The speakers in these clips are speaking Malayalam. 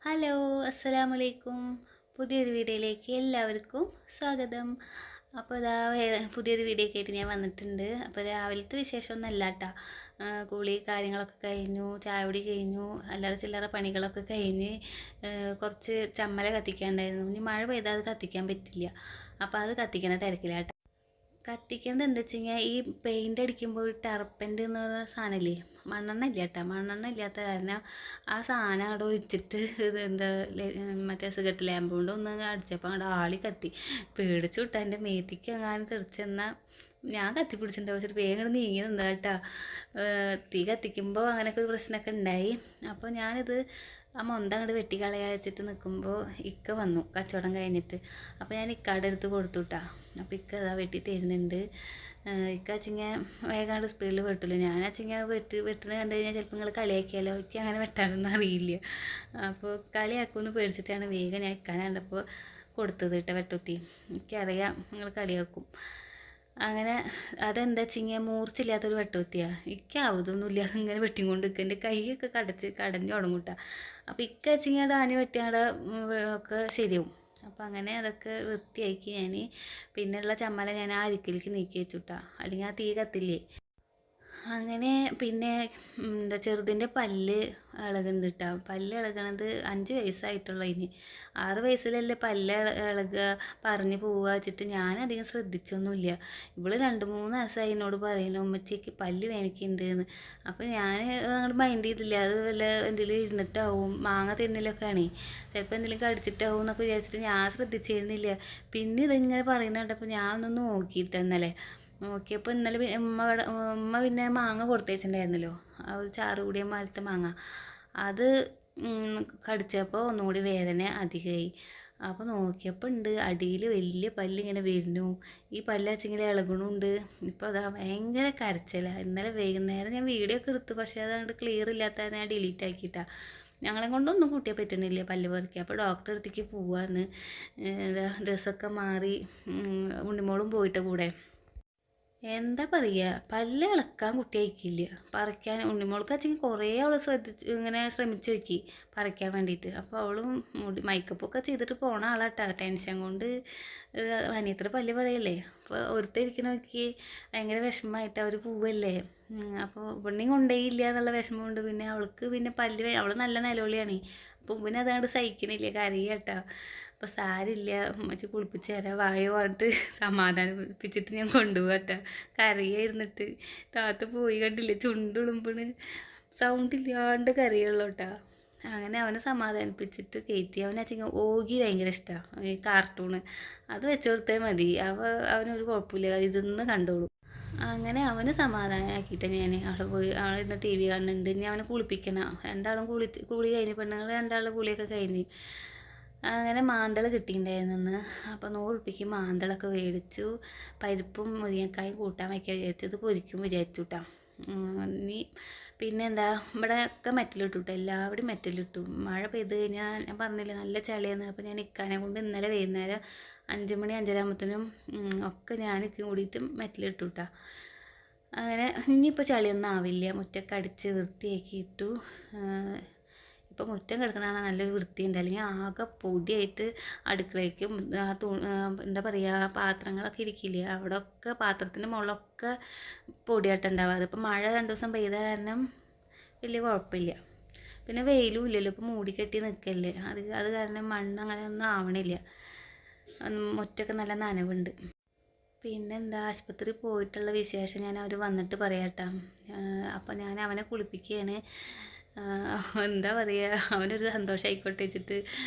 ഹലോ, അസ്സലാമലൈക്കും. പുതിയൊരു വീഡിയോയിലേക്ക് എല്ലാവർക്കും സ്വാഗതം. അപ്പോൾ ഇതാ പുതിയൊരു വീഡിയോ ഒക്കെ ആയിട്ട് ഞാൻ വന്നിട്ടുണ്ട്. അപ്പോൾ രാവിലത്തെ വിശേഷമൊന്നും അല്ല കേട്ടോ. കുളി കാര്യങ്ങളൊക്കെ കഴിഞ്ഞു, ചായ കുടി കഴിഞ്ഞു, അല്ലാതെ ചില്ലറ പണികളൊക്കെ കഴിഞ്ഞ് കുറച്ച് ചമ്മല കത്തിക്കാനുണ്ടായിരുന്നു. ഇനി മഴ പെയ്താൽ അത് കത്തിക്കാൻ പറ്റില്ല. അപ്പോൾ അത് കത്തിക്കണ തിരക്കിലാട്ടോ. കത്തിക്കുന്നത് എന്താ വെച്ച് കഴിഞ്ഞാൽ ഈ പെയിൻ്റ് അടിക്കുമ്പോൾ ടർപ്പൻ്റ് എന്ന് പറയുന്ന സാധനമില്ലേ, മണ്ണെണ്ണ ഇല്ല കേട്ടോ. മണ്ണെണ്ണ ഇല്ലാത്ത കാരണം ആ സാധനം അവിടെ ഒഴിച്ചിട്ട് ഇത് എന്താ മറ്റേ സിഗരറ്റ് ലാമ്പ് കൊണ്ട് ഒന്ന് അടിച്ചപ്പോൾ അവിടെ ആളി കത്തി പേടിച്ചു വിട്ടാ. എൻ്റെ മേത്തിക്ക് എങ്ങാനും തെറിച്ചെന്നാൽ ഞാൻ കത്തിപ്പിടിച്ചിട്ടുണ്ടാവും. വെച്ചിട്ട് വേഗം നീങ്ങി നിന്നാ കേട്ടോ. തീ കത്തിക്കുമ്പോൾ അങ്ങനെയൊക്കെ ഒരു പ്രശ്നമൊക്കെ ഉണ്ടായി. അപ്പോൾ ഞാനിത് ആ മൊന്ത അങ്ങോട്ട് വെട്ടിക്കളയാ വെച്ചിട്ട് നിൽക്കുമ്പോൾ ഇക്ക വന്നു കച്ചവടം കഴിഞ്ഞിട്ട്. അപ്പോൾ ഞാൻ ഇക്കാടെ അടുത്ത് കൊടുത്തു കേട്ടോ. അപ്പോൾ ഇക്ക അതാ വെട്ടി തരുന്നുണ്ട്. ഇക്ക വെച്ചിങ്ങ വേഗം സ്പീഡിൽ വെട്ടില്ല. ഞാൻ വെച്ചിങ്ങ വെട്ടുന്നത് കണ്ടു കഴിഞ്ഞാൽ ചിലപ്പോൾ നിങ്ങൾ കളിയാക്കിയാലോ. എനിക്ക് അങ്ങനെ വെട്ടാനൊന്നും അറിയില്ല. അപ്പോൾ കളിയാക്കുമെന്ന് പേടിച്ചിട്ടാണ് വേഗം ഞാൻ ഇക്കാൻ കണ്ടപ്പോൾ കൊടുത്തത് കേട്ടോ വെട്ടുത്തി. എനിക്കറിയാം നിങ്ങൾ കളിയാക്കും. അങ്ങനെ അതെന്താ വെച്ചിങ്ങ മൂർച്ചില്ലാത്തൊരു വെട്ടുത്തിയാണ്. എനിക്കാവതൊന്നുമില്ല. അതിങ്ങനെ വെട്ടിക്കൊണ്ട് നിൽക്കുക. എൻ്റെ കൈയൊക്കെ കടഞ്ഞു തുടങ്ങും കേട്ടോ. അപ്പോൾ ഇക്ക വെച്ചിങ്ങാണ്ട് ആഞ്ഞ് വെട്ടിയാടെ ഒക്കെ ശരിയാവും. അപ്പോൾ അങ്ങനെ അതൊക്കെ വൃത്തിയാക്കി ഞാൻ പിന്നെയുള്ള ചമ്മല ഞാൻ ആ അരിക്കിലേക്ക് നീക്കി വെച്ചു കേട്ടോ. അല്ലെങ്കിൽ ആ തീ കത്തില്ലേ. അങ്ങനെ പിന്നെ എന്താ ചെറുതിൻ്റെ പല്ല് ഇളകുന്നുണ്ട് കേട്ടോ. പല്ല് ഇളകണത് 5 വയസ്സായിട്ടുള്ളൂ. ഇനി 6 വയസ്സിലല്ലേ പല്ല് ഇളകുക പറഞ്ഞ് പോവുക വെച്ചിട്ട് ഞാനധികം ശ്രദ്ധിച്ചൊന്നുമില്ല. ഇവള് 2-3 ദിവസമായി എന്നോട് പറയുന്നു ഉമ്മച്ചിക്ക് പല്ല് വേനിക്കുന്നുണ്ട് എന്ന്. അപ്പോൾ ഞാൻ അങ്ങോട്ട് മൈൻഡ് ചെയ്തില്ല. അത് വല്ല എന്തെങ്കിലും ഇരുന്നിട്ടാവും, മാങ്ങ തിന്നലൊക്കെ ആണേ, ചിലപ്പോൾ എന്തെങ്കിലും കടിച്ചിട്ടാവും എന്നൊക്കെ വിചാരിച്ചിട്ട് ഞാൻ ശ്രദ്ധിച്ചിരുന്നില്ല. പിന്നെ ഇതിങ്ങനെ പറയുന്നുണ്ടപ്പോൾ ഞാൻ ഒന്ന് നോക്കിയിട്ട് ഇന്നലെ നോക്കിയപ്പോൾ ഇന്നലെ ഉമ്മ പിന്നെ മാങ്ങ കൊടുത്തേച്ചിട്ടുണ്ടായിരുന്നല്ലോ, ആ ഒരു ചാറ് കൂടിയ മാലത്തെ മാങ്ങ. അത് കടിച്ചപ്പോൾ ഒന്നുകൂടി വേദന അധികമായി. അപ്പോൾ നോക്കിയപ്പോൾ ഉണ്ട് അടിയിൽ വലിയ പല്ലിങ്ങനെ വരുന്നു. ഈ പല്ല് വെച്ചെങ്കിൽ ഇളകണുണ്ട്. ഇപ്പോൾ അതാ ഭയങ്കര കരച്ചിലാണ്. ഇന്നലെ വൈകുന്നേരം ഞാൻ വീഡിയോ ഒക്കെ എടുത്തു, പക്ഷേ അതങ്ങോട്ട് ക്ലിയർ ഇല്ലാത്ത ഞാൻ ഡിലീറ്റ് ആക്കിയിട്ടാണ്. ഞങ്ങളെ കൊണ്ടൊന്നും കൂട്ടിയാൽ പറ്റുന്നില്ല പല്ല് പറിക്കുക. അപ്പോൾ ഡോക്ടറെ അടുത്തേക്ക് പോവാന്ന്. ഡ്രസ്സൊക്കെ മാറി ഉണ്ണിമോളും പോയിട്ട് കൂടെ. എന്താ പറയുക, പല്ല് ഇളക്കാൻ കുട്ടി അയക്കില്ല. പറിക്കാൻ ഉണ്ണിമോൾക്ക് വെച്ചെങ്കിൽ കുറേ അവൾ ഇങ്ങനെ ശ്രമിച്ചു നോക്കി പറിക്കാൻ വേണ്ടിയിട്ട്. അപ്പോൾ അവളും മേക്കപ്പൊക്കെ ചെയ്തിട്ട് പോണ ആളാട്ടാ. ടെൻഷൻ കൊണ്ട് അനിയത്ര പല്ല് പറയല്ലേ. അപ്പോൾ ഒരുത്തിരിക്കുന്ന നോക്കി ഭയങ്കര വിഷമമായിട്ട് അവർ പോവല്ലേ. അപ്പോൾ ഇവിടെയും കൊണ്ടുപോയില്ല എന്നുള്ള വിഷമം കൊണ്ട് പിന്നെ അവൾക്ക് പിന്നെ പല്ല് അവൾ നല്ല നിലവിളിയാണ്. അപ്പോൾ പിന്നെ അതങ്ങോട്ട് സഹിക്കണില്ല, കരയട്ടാ. അപ്പോൾ സാരില്ല ഉമ്മച്ചി കുളിപ്പിച്ച് തരാം വായോ പറഞ്ഞിട്ട് സമാധാനിപ്പിച്ചിട്ട് ഞാൻ കൊണ്ടുപോകട്ടെ. കരയായിരുന്നിട്ട് താത്ത പോയി കണ്ടില്ലേ, ചുണ്ടുളുമ്പണ് സൗണ്ട് ഇല്ലാണ്ട് കരയുള്ളൂ കേട്ടോ. അങ്ങനെ അവനെ സമാധാനിപ്പിച്ചിട്ട് കയറ്റി. അവനെച്ചിങ്ങ ഓഗി ഭയങ്കര ഇഷ്ടമാണ്, ഈ കാർട്ടൂണ്. അത് വെച്ച് കൊടുത്താൽ മതി, അവനൊരു കുഴപ്പമില്ല, ഇതൊന്ന് കണ്ടോളൂ. അങ്ങനെ അവന് സമാധാനമാക്കിയിട്ട് ഞാൻ അവിടെ പോയി ഇന്ന് ടി വി കാണുന്നുണ്ട്. ഇനി അവനെ കുളിപ്പിക്കണം. രണ്ടാളും കുളി കഴിഞ്ഞ്, പെണ്ണുങ്ങൾ രണ്ടാളും കുളിയൊക്കെ കഴിഞ്ഞ്. അങ്ങനെ മാന്തൾ കിട്ടിയിട്ടുണ്ടായിരുന്നു. അപ്പോൾ 100 ഉറുപ്പിക്ക് മാന്തളൊക്കെ മേടിച്ചു. പരിപ്പും മുരിങ്ങക്കായും കൂട്ടാൻ വയ്ക്കാൻ വിചാരിച്ചത് പൊരിക്കും വിചാരിച്ചു കേട്ടോ. ഇനി പിന്നെ എന്താ ഇവിടെ ഒക്കെ മെറ്റലിട്ടു കേട്ടോ. എല്ലാവരും മെറ്റലിട്ടു. മഴ പെയ്ത് കഴിഞ്ഞാൽ ഞാൻ പറഞ്ഞില്ലേ നല്ല ചളിയാണ്. അപ്പോൾ ഞാൻ ഇക്കാനെ കൊണ്ട് ഇന്നലെ വൈകുന്നേരം 5 മണി 5:30 ആകുമ്പോഴത്തേനും ഒക്കെ ഞാനൊക്കെ കൂടിയിട്ട് മെറ്റലിട്ടു കേട്ടോ. അങ്ങനെ ഇനിയിപ്പോൾ ചളിയൊന്നും ആവില്ല. മുറ്റൊക്കെ അടിച്ച് വൃത്തിയാക്കി ഇട്ടു. ഇപ്പോൾ മുറ്റം കിടക്കണതാണ് നല്ലൊരു വൃത്തിയുണ്ട്. അല്ലെങ്കിൽ ആകെ പൊടിയായിട്ട് അടുക്കളയ്ക്കും എന്താ പറയുക പാത്രങ്ങളൊക്കെ ഇരിക്കില്ലേ, അവിടെ ഒക്കെ പാത്രത്തിൻ്റെ മുകളിലൊക്കെ പൊടിയായിട്ട് ഉണ്ടാവാറ്. ഇപ്പോൾ മഴ 2 ദിവസം പെയ്ത കാരണം വലിയ കുഴപ്പമില്ല. പിന്നെ വെയിലും ഇല്ലല്ലോ, ഇപ്പോൾ മൂടിക്കെട്ടി നിൽക്കല്ലേ, അത് കാരണം മണ്ണ് അങ്ങനെ ഒന്നും ആവണില്ല. മുറ്റമൊക്കെ നല്ല നനവുണ്ട്. പിന്നെന്താ ആശുപത്രി പോയിട്ടുള്ള വിശേഷം ഞാൻ അവർ വന്നിട്ട് പറയാം കേട്ടോ. അപ്പോൾ ഞാൻ അവനെ കുളിപ്പിക്കുകയാണ്. എന്താ പറയുക, അവനൊരു സന്തോഷമായിക്കോട്ടെ വെച്ചിട്ട്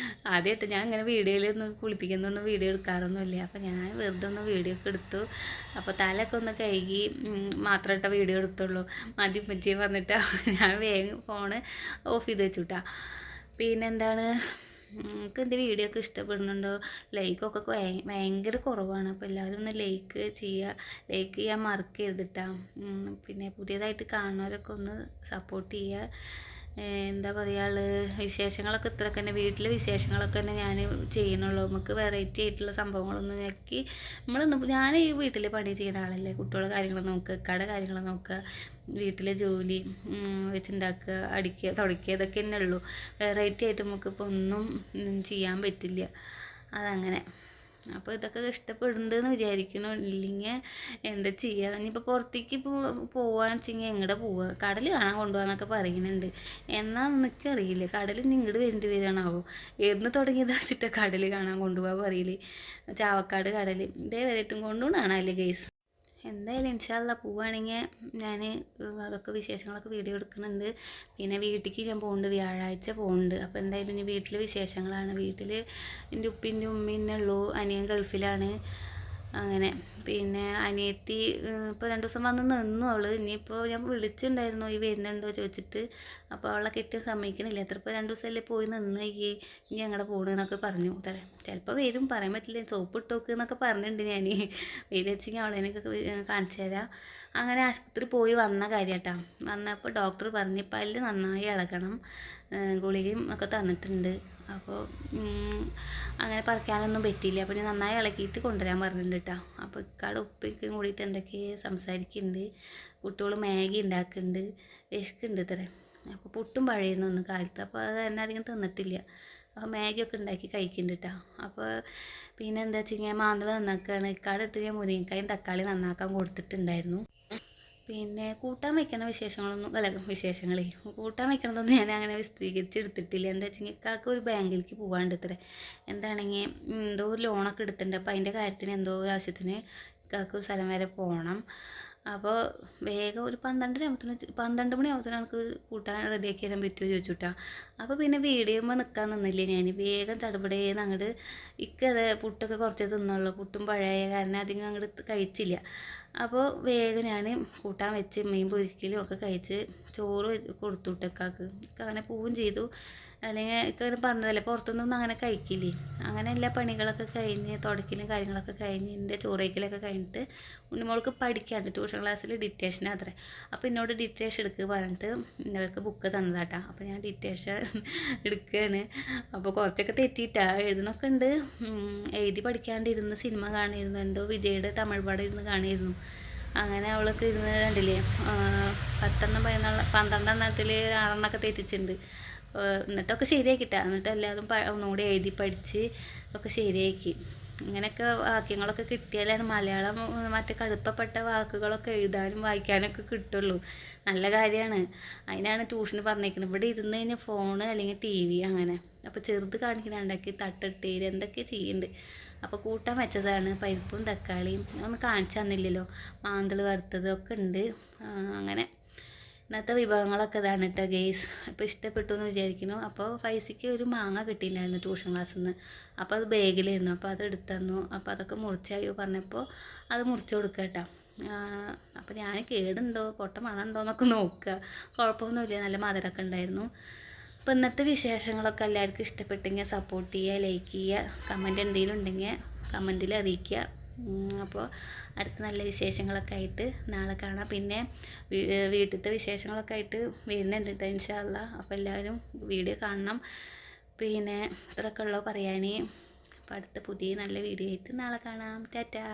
ആദ്യമായിട്ട് ഞാൻ ഇങ്ങനെ വീഡിയോയിലൊന്നും കുളിപ്പിക്കുന്നൊന്നും വീഡിയോ എടുക്കാറൊന്നുമില്ല. അപ്പോൾ ഞാൻ വെറുതെ ഒന്ന് വീഡിയോ ഒക്കെ എടുത്തു. അപ്പോൾ തലയൊക്കെ ഒന്ന് കഴുകി മാത്രമായിട്ട വീഡിയോ എടുത്തുള്ളൂ. മതി ഉമ്മച്ചിയെ പറഞ്ഞിട്ട് ഞാൻ വേഗം ഫോണ് ഓഫ് ചെയ്ത് വെച്ചു കേട്ടോ. പിന്നെന്താണ്, നിങ്ങൾക്ക് എൻ്റെ വീഡിയോ ഒക്കെ ഇഷ്ടപ്പെടുന്നുണ്ടോ? ലൈക്കൊക്കെ ഭയങ്കര കുറവാണ്. അപ്പോൾ എല്ലാവരും ഒന്ന് ലൈക്ക് ചെയ്യാൻ മറക്കരുത് കേട്ടോ. പിന്നെ പുതിയതായിട്ട് കാണുന്നവരൊക്കെ ഒന്ന് സപ്പോർട്ട് ചെയ്യുക. എന്താ പറയുക വിശേഷങ്ങളൊക്കെ ഇത്രയൊക്കെ തന്നെ, വീട്ടിലെ വിശേഷങ്ങളൊക്കെ തന്നെ ഞാൻ ചെയ്യുന്നുള്ളൂ. നമുക്ക് വെറൈറ്റി ആയിട്ടുള്ള സംഭവങ്ങളൊന്നും ഞെക്കി ഞാൻ ഈ വീട്ടിൽ പണി ചെയ്യുന്ന ആളല്ലേ. കുട്ടികളുടെ കാര്യങ്ങൾ നോക്കുക, ഇക്കയുടെ കാര്യങ്ങൾ നോക്കുക, വീട്ടിലെ ജോലി വെച്ചുണ്ടാക്കുക, അടിക്കുക, തുടയ്ക്കുക, ഇതൊക്കെ തന്നെ ഉള്ളൂ. വെറൈറ്റി ആയിട്ട് നമുക്കിപ്പോൾ ഒന്നും ചെയ്യാൻ പറ്റില്ല. അതങ്ങനെ. അപ്പോൾ ഇതൊക്കെ ഇഷ്ടപ്പെടുന്നുണ്ടെന്ന് വിചാരിക്കുന്നു. ഇല്ലെങ്കിൽ എന്താ ചെയ്യുക. ഇനിയിപ്പോൾ പുറത്തേക്ക് പോവുകയാണെന്ന് വെച്ചെങ്കിൽ എങ്ങോട്ട് പോവുക, കടൽ കാണാൻ കൊണ്ടുപോകാന്നൊക്കെ പറയുന്നുണ്ട്. എന്നാൽ എനിക്കറിയില്ല, കടൽ ഇനി ഇങ്ങോട്ട് വരേണ്ടി വരികയാണാവോ. എന്ന് തുടങ്ങിയതാ വെച്ചിട്ട് കടൽ കാണാൻ കൊണ്ടുപോകാൻ പറയില്ലേ. ചാവക്കാട് കടൽ ഇതേ വരെയിട്ടും കൊണ്ടുപോകണല്ലേ ഗൈസ്. എന്തായാലും ഇൻഷാ അല്ലാ പോവുകയാണെങ്കിൽ ഞാൻ അതൊക്കെ വിശേഷങ്ങളൊക്കെ വീഡിയോ എടുക്കുന്നുണ്ട്. പിന്നെ വീട്ടിലേക്ക് ഞാൻ പോകുന്നുണ്ട്, വ്യാഴാഴ്ച പോകുന്നുണ്ട്. അപ്പോൾ എന്തായാലും ഇനി വീട്ടിലെ വിശേഷങ്ങളാണ്. വീട്ടിൽ എൻ്റെ ഉപ്പിൻ്റെ ഉമ്മീന്നെ ഉള്ളൂ, അനിയൻ ഗൾഫിലാണ്. അങ്ങനെ പിന്നെ അനിയത്തി ഇപ്പോൾ 2 ദിവസം വന്ന് നിന്നു അവൾ. ഇനിയിപ്പോൾ ഞാൻ വിളിച്ചിട്ടുണ്ടായിരുന്നു ഈ വരുന്നുണ്ടോ ചോദിച്ചിട്ട്. അപ്പോൾ അവളെ കെട്ടി സമ്മതിക്കണില്ല. എത്രപ്പോൾ 2 ദിവസമല്ലേ പോയി നിന്ന് ഇനി അങ്ങോട്ട് പോകണമെന്നൊക്കെ പറഞ്ഞു. ചിലപ്പോൾ വരും, പറയാൻ പറ്റില്ല. സോപ്പ് ഇട്ട് നോക്ക് എന്നൊക്കെ പറഞ്ഞിട്ടുണ്ട് ഞാൻ. വെയിൽ വെച്ചെങ്കിൽ അവളെനിക്ക് കാണിച്ചു തരാം. അങ്ങനെ ആശുപത്രി പോയി വന്ന കാര്യം കേട്ടോ. വന്നപ്പോൾ ഡോക്ടർ പറഞ്ഞ് പല്ല് നന്നായി ഇളകണം, ഗുളികയും ഒക്കെ തന്നിട്ടുണ്ട്. അപ്പോൾ അങ്ങനെ പറിക്കാനൊന്നും പറ്റിയില്ല. അപ്പോൾ ഞാൻ നന്നായി ഇളക്കിയിട്ട് കൊണ്ടുവരാൻ പറഞ്ഞിട്ടുണ്ട് കേട്ടോ. അപ്പോൾ ഇക്കാടെ ഉപ്പയ്ക്കും കൂടിയിട്ട് എന്തൊക്കെയോ സംസാരിക്കുന്നുണ്ട്. കുട്ടികൾ മാഗി ഉണ്ടാക്കുന്നുണ്ട്, വിശക്കുന്നുണ്ട് ഇത്രേ. അപ്പോൾ പുട്ടും പഴയുന്നു ഒന്ന് കാലത്ത്. അപ്പോൾ അത് തന്നെ അധികം തിന്നിട്ടില്ല. അപ്പോൾ മാഗിയൊക്കെ ഉണ്ടാക്കി കഴിക്കുന്നുണ്ട് കേട്ടോ. അപ്പോൾ പിന്നെ എന്താ വെച്ച് കഴിഞ്ഞാൽ മാന്തൾ നന്നാക്കുകയാണ്. ഇക്കാടെ അടുത്ത് ഞാൻ മുരിങ്ങക്കായും തക്കാളി നന്നാക്കാൻ കൊടുത്തിട്ടുണ്ടായിരുന്നു. പിന്നെ കൂട്ടാൻ വയ്ക്കണ വിശേഷങ്ങളേ കൂട്ടാൻ വയ്ക്കണതൊന്നും ഞാൻ അങ്ങനെ വിശദീകരിച്ചെടുത്തിട്ടില്ല. എന്താ വെച്ചെങ്കിൽ ഇക്കാക്ക് ഒരു ബാങ്കിലേക്ക് പോകാണ്ട് ഇത്രേ. എന്താണെങ്കിൽ എന്തോ ഒരു ലോണൊക്കെ എടുത്തിട്ടുണ്ട്. അപ്പോൾ അതിൻ്റെ കാര്യത്തിന് എന്തോ ഒരു ആവശ്യത്തിന് ഇക്കാക്ക് ഒരു സ്ഥലം വരെ പോകണം. അപ്പോൾ വേഗം ഒരു 12 മണിയാകുമ്പോഴത്തേനും നമുക്ക് കൂട്ടാൻ റെഡിയാക്കി തരാൻ പറ്റുമോ ചോദിച്ചുട്ടാ. അപ്പോൾ പിന്നെ വീഡിയോയുമ്പോൾ നിൽക്കാൻ നിന്നില്ലേ ഞാൻ. വേഗം ചടപടേന്ന് അങ്ങോട്ട് ഇക്കത് പുട്ടൊക്കെ കുറച്ചേ തിന്നുള്ളൂ. പുട്ടും പഴയ കാരണം അധികം അങ്ങോട്ട് കഴിച്ചില്ല. അപ്പോൾ വേഗം ഞാൻ കൂട്ടാൻ വെച്ച് മീൻ പൊരിക്കലും ഒക്കെ കഴിച്ച് ചോറ് കൊടുത്തു വിട്ടേക്കാക്ക്. അങ്ങനെ പോവുകയും ചെയ്തു. അല്ലെങ്കിൽ ഇങ്ങനെ പറഞ്ഞതല്ലേ പുറത്തുനിന്നൊന്നും അങ്ങനെ കഴിക്കില്ലേ. അങ്ങനെ എല്ലാ പണികളൊക്കെ കഴിഞ്ഞ് തുടക്കലും കാര്യങ്ങളൊക്കെ കഴിഞ്ഞ് എൻ്റെ ചോറയ്ക്കലൊക്കെ കഴിഞ്ഞിട്ട് ഉണ്ണിമോൾക്ക് പഠിക്കാണ്ട് ട്യൂഷൻ ക്ലാസ്സിൽ ഡിറ്റേഷൻ അത്രേ. അപ്പോൾ എന്നോട് ഡിറ്റേഷൻ എടുക്കുക പറഞ്ഞിട്ട് ഇന്നവർക്ക് ബുക്ക് തന്നതാട്ടാ. അപ്പോൾ ഞാൻ ഡിറ്റേഷൻ എടുക്കുകയാണ്. അപ്പോൾ കുറച്ചൊക്കെ തെറ്റിയിട്ടാണ് എഴുതണമൊക്കെ ഉണ്ട്. എഴുതി പഠിക്കാണ്ടിരുന്ന് സിനിമ കാണിയിരുന്നു, എന്തോ വിജയുടെ തമിഴ് പടം ഇരുന്ന് കാണിയിരുന്നു. അങ്ങനെ അവൾക്ക് ഇരുന്ന് കണ്ടില്ലേ 12 6 തെറ്റിച്ചിട്ടുണ്ട്. എന്നിട്ടൊക്കെ ശരിയാക്കിട്ടാ. എന്നിട്ട് എല്ലാതും ഒന്നുകൂടി എഴുതി പഠിച്ച് ഒക്കെ ശരിയാക്കി. ഇങ്ങനെയൊക്കെ വാക്യങ്ങളൊക്കെ കിട്ടിയാലാണ് മലയാളം മറ്റേ കടുപ്പപ്പെട്ട വാക്കുകളൊക്കെ എഴുതാനും വായിക്കാനൊക്കെ കിട്ടുള്ളൂ. നല്ല കാര്യമാണ്. അതിനാണ് ട്യൂഷന് പറഞ്ഞേക്കുന്നത്. ഇവിടെ ഇരുന്ന് കഴിഞ്ഞാൽ ഫോണ് അല്ലെങ്കിൽ TV അങ്ങനെ. അപ്പോൾ ചെറുത് കാണിക്കണുണ്ടാക്കി തട്ടിട്ട് എന്തൊക്കെ ചെയ്യുന്നുണ്ട്. അപ്പോൾ കൂട്ടാൻ വെച്ചതാണ് പരിപ്പും തക്കാളിയും. ഒന്നും കാണിച്ചു തന്നില്ലല്ലോ. മാന്തൾ വറുത്തതൊക്കെ ഉണ്ട്. അങ്ങനെ ഇന്നത്തെ വിഭവങ്ങളൊക്കെ ഇതാണ് കേട്ടോ ഗെയ്സ്. അപ്പോൾ ഇഷ്ടപ്പെട്ടു എന്ന് വിചാരിക്കുന്നു. അപ്പോൾ പൈസയ്ക്ക് ഒരു മാങ്ങ കിട്ടിയില്ലായിരുന്നു ട്യൂഷൻ ക്ലാസ്സിൽ നിന്ന്. അപ്പോൾ അത് ബാഗിലായിരുന്നു. അപ്പോൾ അത് എടുത്തു തന്നു. അപ്പോൾ അതൊക്കെ മുറിച്ചായോ പറഞ്ഞപ്പോൾ അത് മുറിച്ച് കൊടുക്കുക കേട്ടോ. അപ്പോൾ ഞാൻ കേടുണ്ടോ പൊട്ട മണമുണ്ടോ എന്നൊക്കെ നോക്കുക. കുഴപ്പമൊന്നുമില്ല, നല്ല മധുരമൊക്കെ ഉണ്ടായിരുന്നു. അപ്പോൾ ഇന്നത്തെ വിശേഷങ്ങളൊക്കെ എല്ലാവർക്കും ഇഷ്ടപ്പെട്ടെങ്കിൽ സപ്പോർട്ട് ചെയ്യുക, ലൈക്ക് ചെയ്യുക, കമൻറ്റ് എന്തെങ്കിലും ഉണ്ടെങ്കിൽ കമൻറ്റിൽ അറിയിക്കുക. അപ്പോൾ അടുത്ത നല്ല വിശേഷങ്ങളൊക്കെ ആയിട്ട് നാളെ കാണാം. പിന്നെ വീട്ടിലത്തെ വിശേഷങ്ങളൊക്കെ ആയിട്ട് വരുന്നുണ്ട് കേട്ടോ ഇൻഷാ അല്ലാ. അപ്പോൾ എല്ലാവരും വീഡിയോ കാണണം. പിന്നെ ഇത്രയൊക്കെ ഉള്ളൂ പറയാൻ. അപ്പോൾ അടുത്ത പുതിയ നല്ല വീഡിയോ ആയിട്ട് നാളെ കാണാം. ടാറ്റാ.